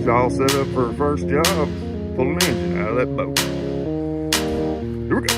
She's all set up for her first job, pulling an engine out of that boat. Here we go.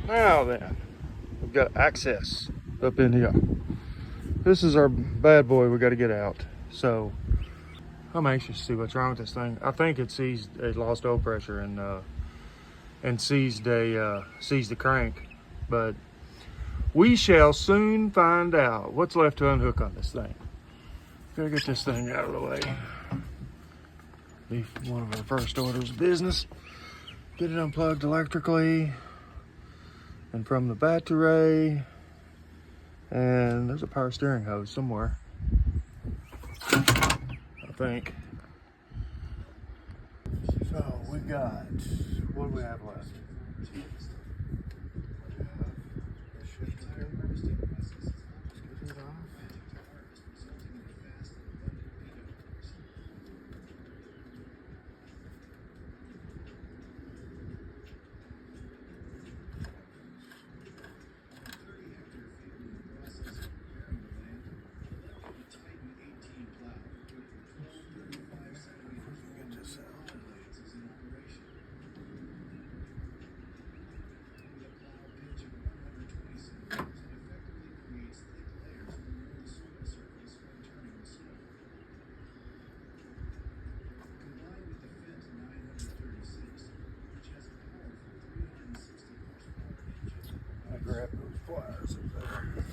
Now then, we've got access up in here. This is our bad boy we got to get out. So I'm anxious to see what's wrong with this thing. I think it lost oil pressure and seized the crank, but we shall soon find out what's left to unhook on this thing. Gotta get this thing out of the way. Be one of our first orders of business. Get it unplugged electrically and from the battery. And there's a power steering hose somewhere, I think. So we got, what do we have left? Grab those pliers up there.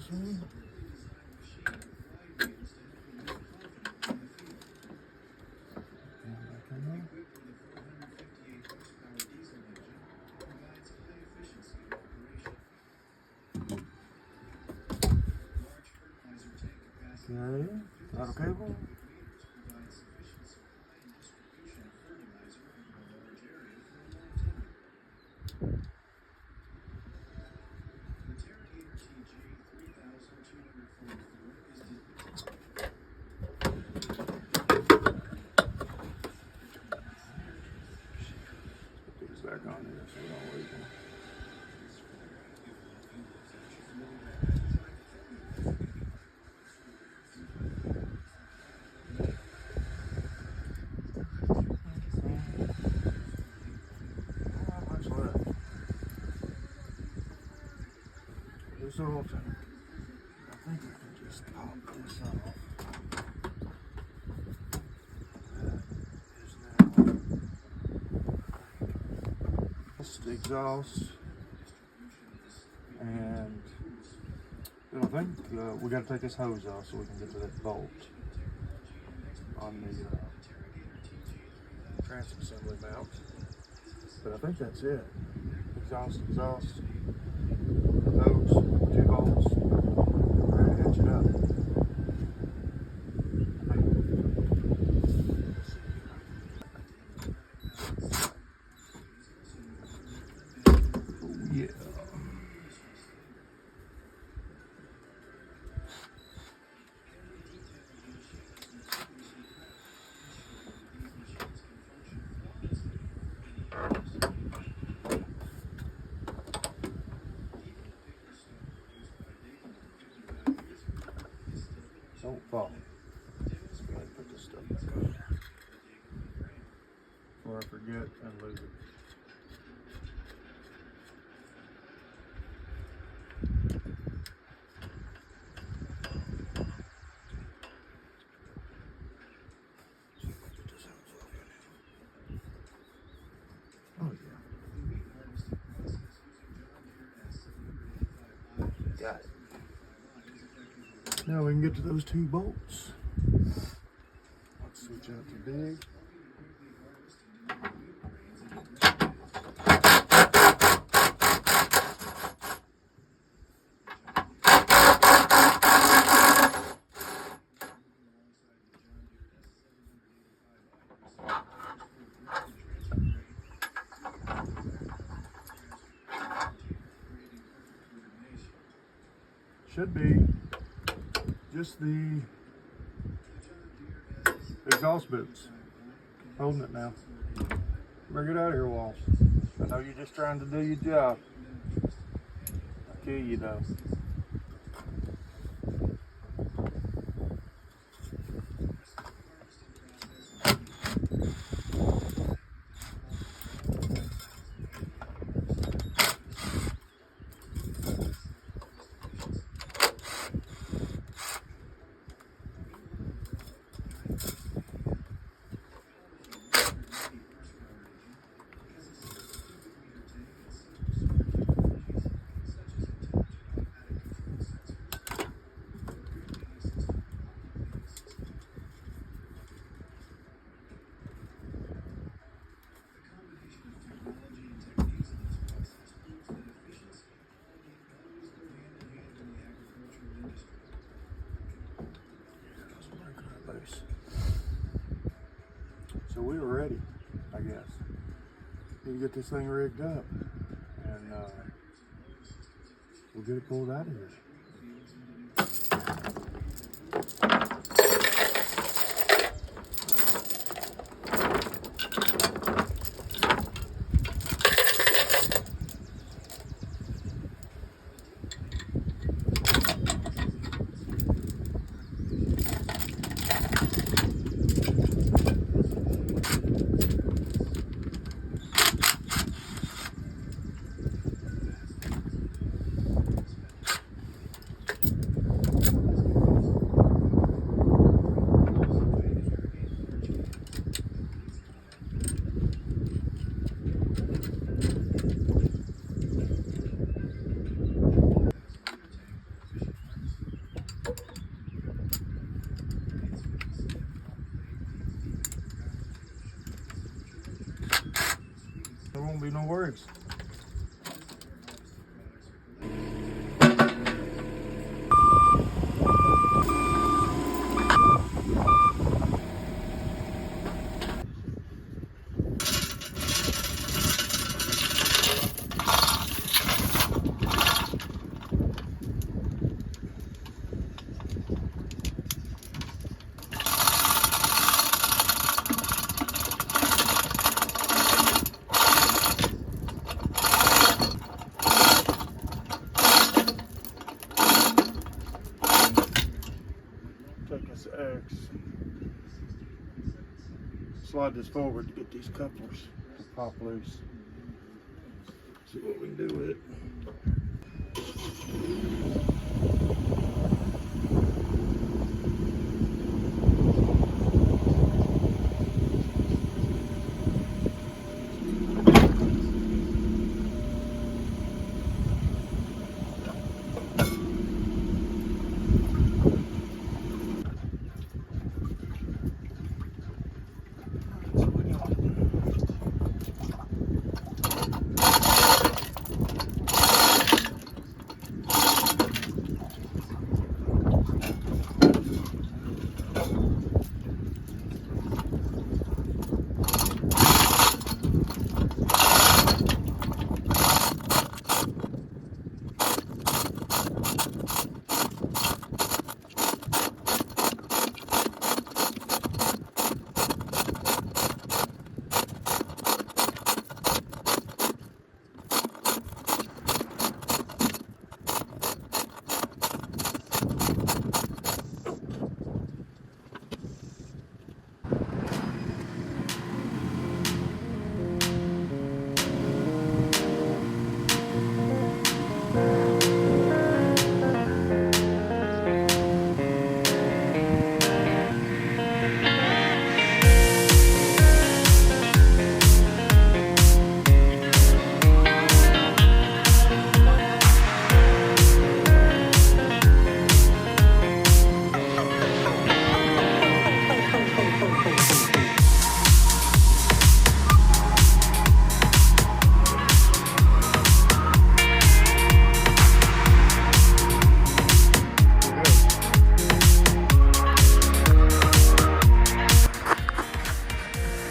this one. Okay, throttle cable. Put these back on here so we don't lose them. So I think I can just pop this off. This is the exhaust, and then I think we got to take this hose off so we can get to that bolt on the transfer assembly mount. But I think that's it. Exhaust, hose, 2 bolts, ready to hitch it up. Oh yeah. Don't fall. Let's go ahead and put this stuff back on there before I forget and lose it. Oh yeah. Got it. Now we can get to those 2 bolts. Let's switch out to big. Should be just the exhaust boots holding it now. Bring it out of here, Walsh. I know you're just trying to do your job. I'll kill you though. So we were ready, I guess. Need to get this thing rigged up, and we'll get it pulled out of here. won't be no worries. Take this X, slide this forward to get these couplers to pop loose. See what we can do with it.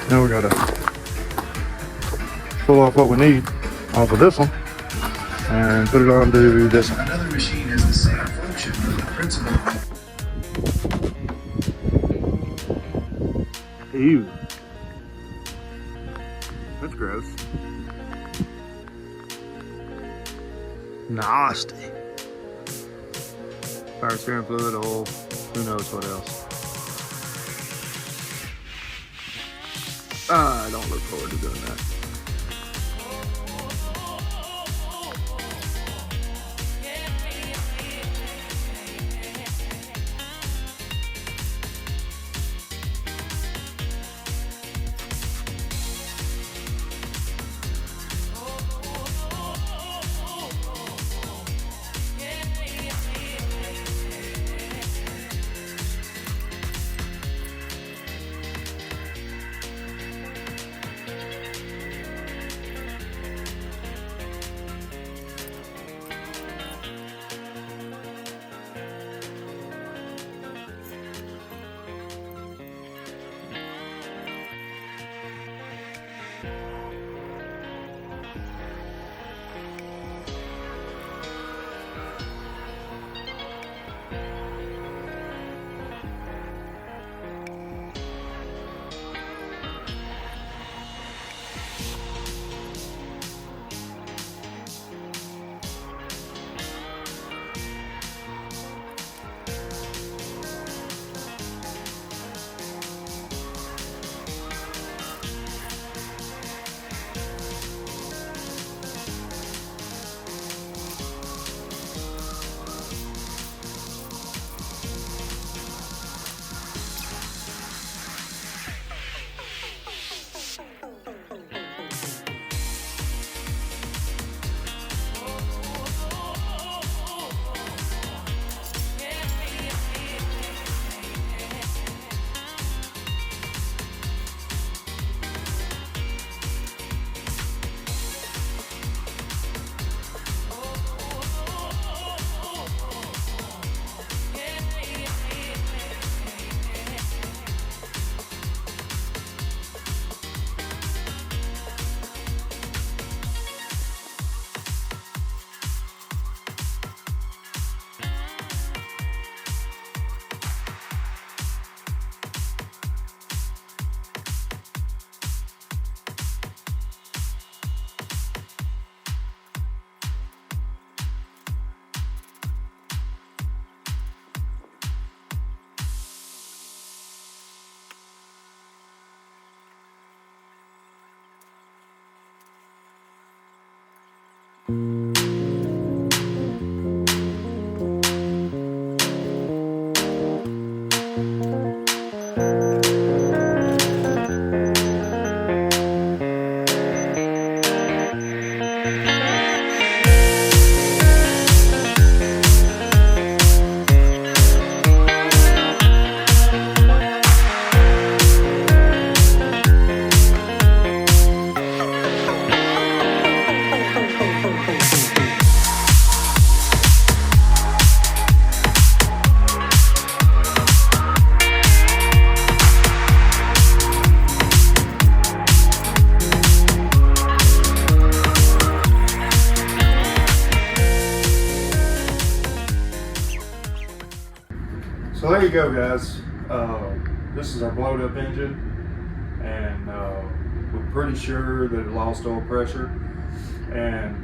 Now we gotta pull off what we need off of this one and put it onto this one. Another machine has the same function, but the principle. Ew. That's gross. Nasty. Power steering fluid, oil, who knows what else. I don't look forward to doing that. So there you go, guys. This is our blowed up engine, and we're pretty sure that it lost oil pressure and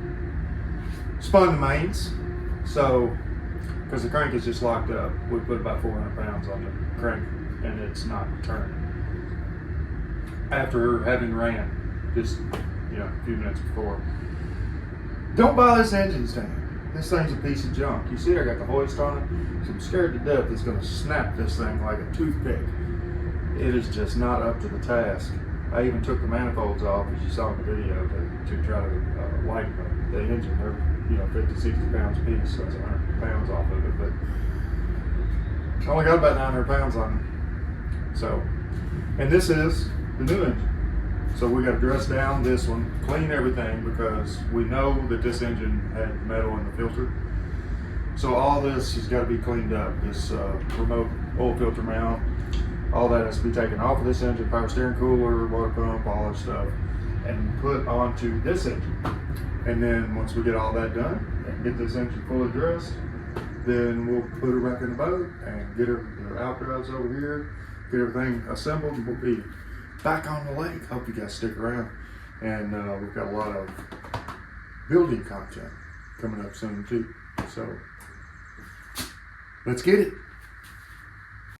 spun the mains. So, because the crank is just locked up, we put about 400 pounds on the crank and it's not turning. After having ran just a few minutes before. Don't buy this engine stand. This thing's a piece of junk. You see I got the hoist on it? So I'm scared to death it's going to snap this thing like a toothpick. It is just not up to the task. I even took the manifolds off, as you saw in the video, to try to lighten the engine. They're 50, 60 pounds a piece, so that's 100 pounds off of it. But I only got about 900 pounds on it. So, and this is the new engine. So we got to dress down this one, clean everything, because we know that this engine had metal in the filter. So all this has got to be cleaned up. This remote oil filter mount, all that has to be taken off of this engine, power steering cooler, water pump, all that stuff, and put onto this engine. And then once we get all that done and get this engine fully dressed, then we'll put her back in the boat and get her the outdrives over here, get everything assembled, and we'll be back on the lake. Hope you guys stick around. And we've got a lot of building content coming up soon too. So let's get it.